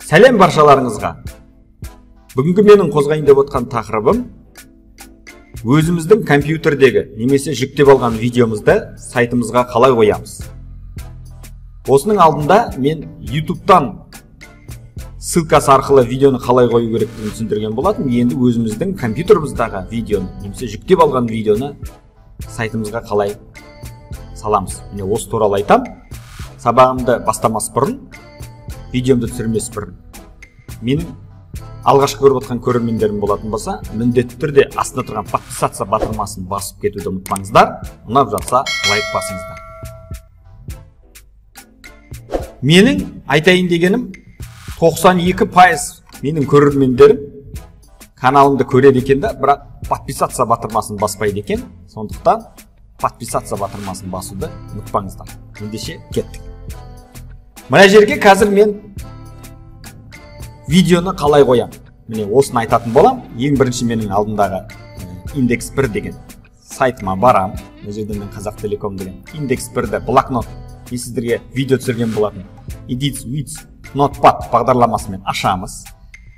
Сәлем баршаларыңызға. Бүгінгі менің қозғайын деп отқан тақырыбым өзіміздің компьютердегі немесе жүктеп алған видеомызды сайтымызға қалай қоямыз. Осының алдында мен YouTube'тан ссылкасы арқылы видеоны қалай қою керектігін түсіндірген болатын. Енді өзіміздің компьютеріміздағы видеоны немесе жүктеп алған видеоны сайтымызға қалай саламыз. Міне осы туралы айтам. Сабағымды бастамас бұрын, видеомды түсірмес бұрын, менің алғашқы көріп отқан көрермендерім болатын болса, міндетті түрде астында тұрған подписаться батырмасын басып кетуді ұмытпаңыздар. Ұнап жатса лайк басыңыздар. Менің айтайын дегенім 92% менің көрермендерім каналымды көреді екен да, бірақ подписаться батырмасын баспайды екен. Сондықтан подписаться батырмасын басуды ұмытпаңыздар. Ендеше кеттік. Мына жерге қазір мен видеоны қалай қоям. Міне осыны айтатын болам. Ең бірінші менің алдымдағы индекс 1 деген сайтыма барам. Мына жерде мен Қазақ Телеком деген индекс 1-ді блокнот сіздерге видео түсірген болатын. Edit with Notepad бағдарламасымен ашамыз.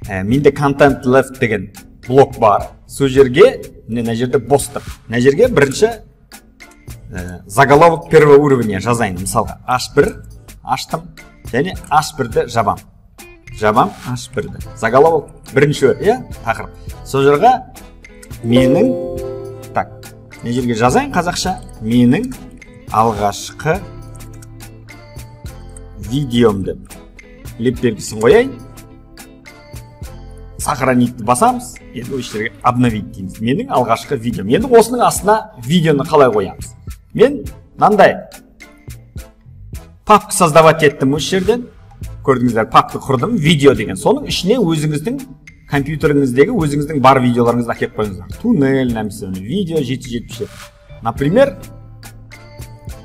Менде Content Left деген блок бар. Сол жерге мына жерде бос тұр. Мына жерге бірінші заголовок первого уровня жазайын. Мысалға H1 аштым және H1-ді жабам. Жабам H1-ді. Заголовок бірінші тақырып. Сол жерге менің не жерге жазайын қазақша? Менің алғашқы видеомды леп белгісін қояйын. Сохранитті басамыз. Енді осы жерге обновить дейміз. Менің алғашқы видеом. Енді осының астына видеоны қалай қоямыз? Мен мынандай папка создавать еттім осы жерден. Көрдіңіздер, папка құрдым, видео деген. Соның ішіне өзіңіздің компьютеріңіздегі өзіңіздің бар видеоларыңызды әкеліп қойыңыздар. Туннель, немесе видео 777. Например,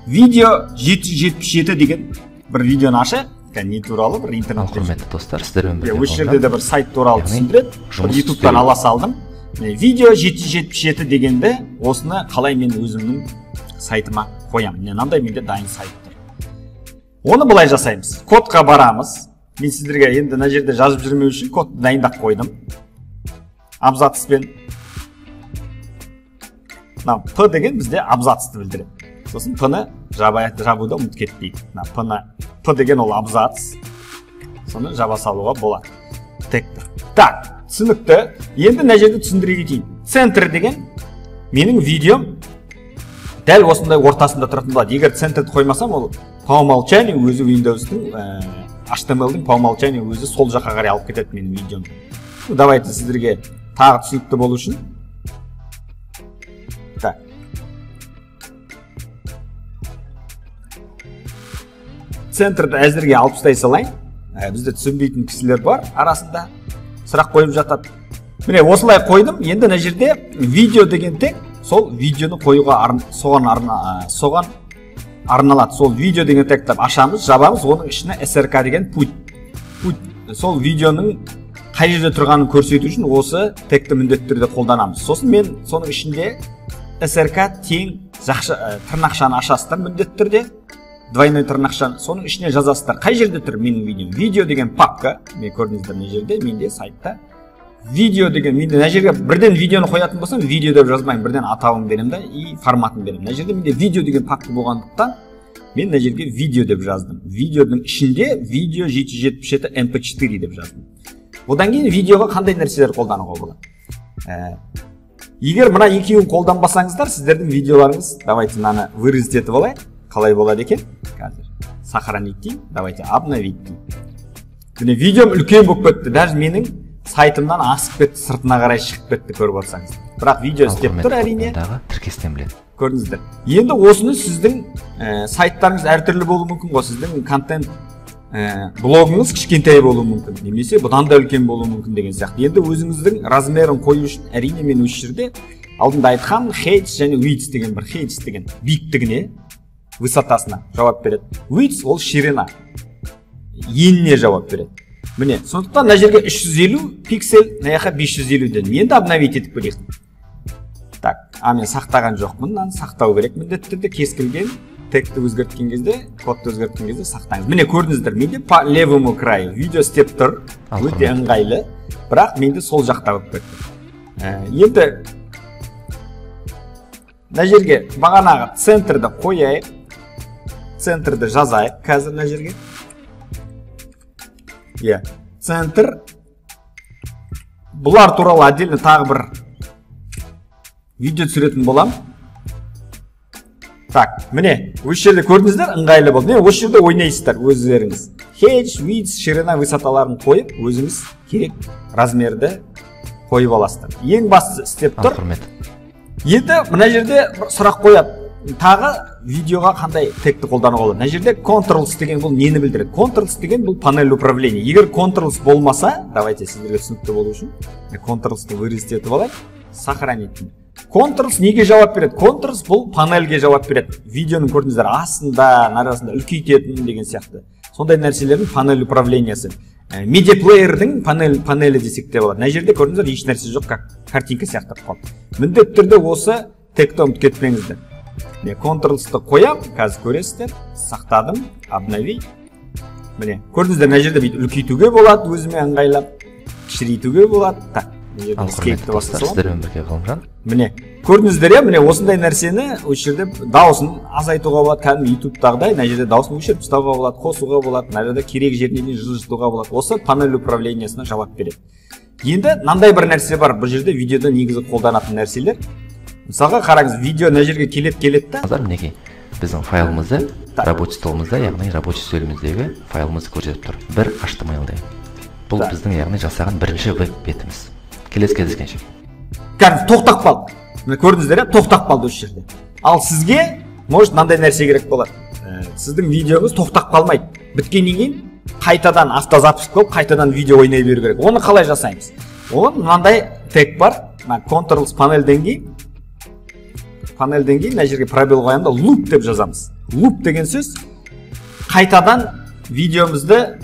видео 777 деген бір видеоны ашайық. Не туралы бір интернет. Құрметті достар, сіздермен бірге осы жерде де бір сайт туралы түсіндіреді. YouTube-тан ала салдым. Видео 777 дегенде осыны қалай мен өзімнің сайтыма қоям. Мынандай менде дайын сайт тұр. Оны былай жасаймыз. Кодқа барамыз. Мен сіздерге енді мына жерде жазып жүрмеу үшін кодты дайындап қойдым. Абзацпен. П деген бізде абзацты білдіреді. Сосын П-ны жабуды ұмытып кетпейік. П деген ол абзац. Соны жаба салуға болады. Так, түсінікті. Енді мына жерде түсіндіре кетейін. Центр деген менің видеом дәл осындай ортасында тұратын болады. Егер центрді қоймасам, ол по умолчанию өзі Windows-тың HTML-дің по умолчанию өзі сол жаққа қарай алып кетеді менің видеом. Давайте сіздерге тағы түсінікті болу үшін. Так. Центрді әзірге алып тастай салайын. Бізде түсінбейтін кісілер бар арасында. Сұрақ қойып жатады. Міне осылай қойдым. Енді мына жерде видео деген тек сол видеоны қоюға соған арналады. Сол видео деген тегті ашамыз, жабамыз, оның ішіне SRK деген путь. Сол видеоның қай жерде тұрғанын көрсету үшін осы тегті міндетті түрде қолданамыз. Сосын мен соның ішінде SRK тең тырнақшаны ашасыздар міндетті түрде. Двойной тырнақшаны. Соның ішіне жазасыздар. Қай жерде тұр менің видеом? Видео деген папка. Мен көрдіңіздер не жерде? Менде сайтта. Видео деген, мен мына жерге бірден видеоны қоятын болсам, видео деп жазбаймын, бірден атауын берем да и форматын берем. Мына жерде менде видео деген папка болғандықтан, мен мына жерге видео деп жаздым. Видеоның ішінде видео 777 mp4 деп жаздым. Одан кейін видеоға қандай нәрселер қолдануға болады? Егер мына екеуін қолданбасаңыздар, сіздердің видеоларыңыз, давайте мынаны вырезать етіп алайық. Қалай болады екен? Қазір сохранить деймін. Давайте обновить деймін. Міне видеом үлкен болып кетті. Даже менің сайтымнан асып кетті, сыртына қарай шығып кетті, көріп отырсаңыз. Бірақ видео істеп тұр әрине. Тіркестен біледі. Көрдіңіздер. Енді осыны сіздің сайттарыңыз әртүрлі болуы мүмкін ғой. Сіздің контент блогыңыз кішкентай болуы мүмкін, немесе бұдан да үлкен болуы мүмкін деген сияқты. Енді өзіңіздің размерін қою үшін әрине мен осы жерде алдында айтқан height және width деген бір height деген биіктігіне, высотасына жауап береді. Width ол ширина. Еніне жауап береді. Міне, сондықтан мына жерге 350 пиксель, мына жаққа 550-ден. Енді обновить етіп көрейік. Так, мен сақтаған жоқпын, мынаны сақтау керек міндетті түрде. Кез келген текстті өзгерткен кезде, кодты өзгерткен кезде сақтаңыз. Міне көрдіңіздер, менде по левому краю видео істеп тұр, өте ыңғайлы, бірақ менде сол жақта болып кетті. Енді мына жерге бағанағы центрді қояйық, центрді жазайық қазір мына жерге. Центр. Бұлар туралы отдельно тағы бір видео түсіретін болам. Так, міне, осы жерде көрдіңіздер, ыңғайлы болды. Осы жерде ойнайсыздар өздеріңіз. Хедж, видс, ширина, высоталарын қойып, өзіңіз керек размерді қойып аласыздар. Ең бастысы істеп тұр. Енді мына жерде сұрақ қояды. Тағы видеоға қандай тегті қолдануға болады. Мына жерде Ctrl-S деген бұл нені білдіреді? Ctrl-S деген бұл панель управления. Егер Ctrl-S болмаса, давайте сіздерге түсінікті болу үшін Ctrl-S-ті вырезать етіп алайық, сохранить. Ctrl-S неге жауап береді? Ctrl-S бұл панельге жауап береді. Видеоның көрдіңіздер астында, арасында үлкейтетін деген сияқты. Сондай нәрселердің панель управлениясы. Медиаплеердің панелі десек те болады. Мына жерде көрдіңіздер еш нәрсе жоқ, как картинка сияқты қалды. Міндетті түрде осы текті ұмытып кетпеңіздер. Ctrl-S-ті қоям, қазір көресіздер, сақтадым, обнови. Міне, көрдіңіздер, мына жерде үлкейтуге болады, өзіме ыңғайлап, кішірейтуге болады. Так, мына жерде escape-ті басқа. Міне, көрдіңіздер, міне осындай нәрсені осы жерде дауысын азайтуға болады, кәдімгі YouTube-тағыдай, мына жерде дауысын өшіріп тастауға болады, қосуға болады, мына жерде керек жеріне жылжытуға болады. Осы панель управлениясына жауап береді. Енді мынандай бір нәрсе бар, бұл жерде видеода негізі қолданатын нәрселер. Мысалға қараңыз, видео мына жерге келеді да. Мінекей, біздің файлымызды, рабочий столымызда, яғни рабочий столымыздегі файлымызды көрсетіп тұр. Бір HTML-де. Бұл біздің яғни жасаған бірінші веб бетіміз. Келесі кездескенше. Кәдімгі тоқтап қалды. Міне көрдіңіздер, тоқтап қалды осы жерде. Ал сізге, может, мынандай нәрсе керек болады. Сіздің видеоңыз тоқтап қалмайды. Біткеннен кейін қайтадан автозапись қылып, қайтадан видео ойнай беру керек. Оны қалай жасаймыз? Оның мынандай тег бар. Ctrl-S панельден кейін мына жерге пробел қоямда loop деп жазамыз. Loop деген сөз қайтадан видеомызды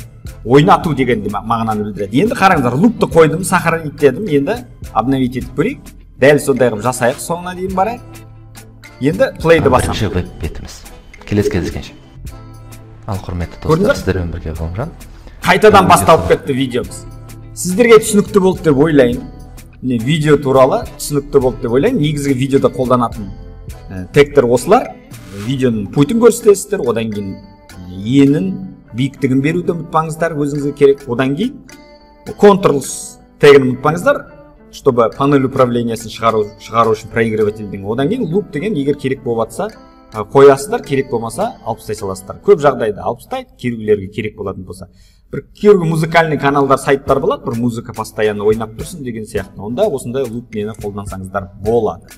ойнату дегенді мағынаны білдіреді. Енді қараңыздар, loopты қойдым, сохранить дедім, енді обновить етіп көрейік. Дәл сондай қылып жасайық, соңына дейін барайық. Енді play-ді басамыз. Бірінші веб бетіміз. Келесі кездескенше. Ал құрметті достар, сіздермен бірге Ғалымжан. Қайтадан басталып кетті видеомыз. Сіздерге түсінікті болды деп ойлайын. Видео туралы түсінікті болды деп ойлайын. Негізгі видеода қолданатын тегтер осылар. Видеоның пультін көрсетесіздер, одан кейін енін, биіктігін беруді ұмытпаңыздар, өзіңізге керек. Одан кейін Ctrl-S тегін ұмытпаңыздар, чтобы панель управлениясын шығару үшін проигрывательдің. Одан кейін loop деген егер керек болатса қоясыздар, керек болмаса алып тастай саласыздар. Көп жағдайда алып тастайды, кейбіреулерге керек болатын болса. Бір кейбір музыкальный каналдар, сайттар болады, бір музыка постоянно ойнап тұрсын деген сияқты. Онда осындай loop нені қолдансаңыздар болады.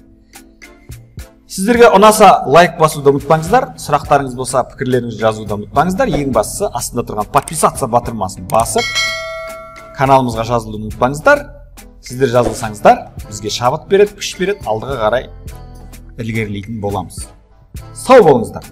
Сіздерге ұнаса лайк басуды ұмытпаңыздар, сұрақтарыңыз болса пікірлеріңізді жазуды ұмытпаңыздар. Ең бастысы астында тұрған подписаться батырмасын басып, каналымызға жазылуды ұмытпаңыздар. Сіздер жазылсаңыздар, бізге шабыт береді, күш береді, алдыға қарай ілгерілейтін боламыз. Сау болыңыздар.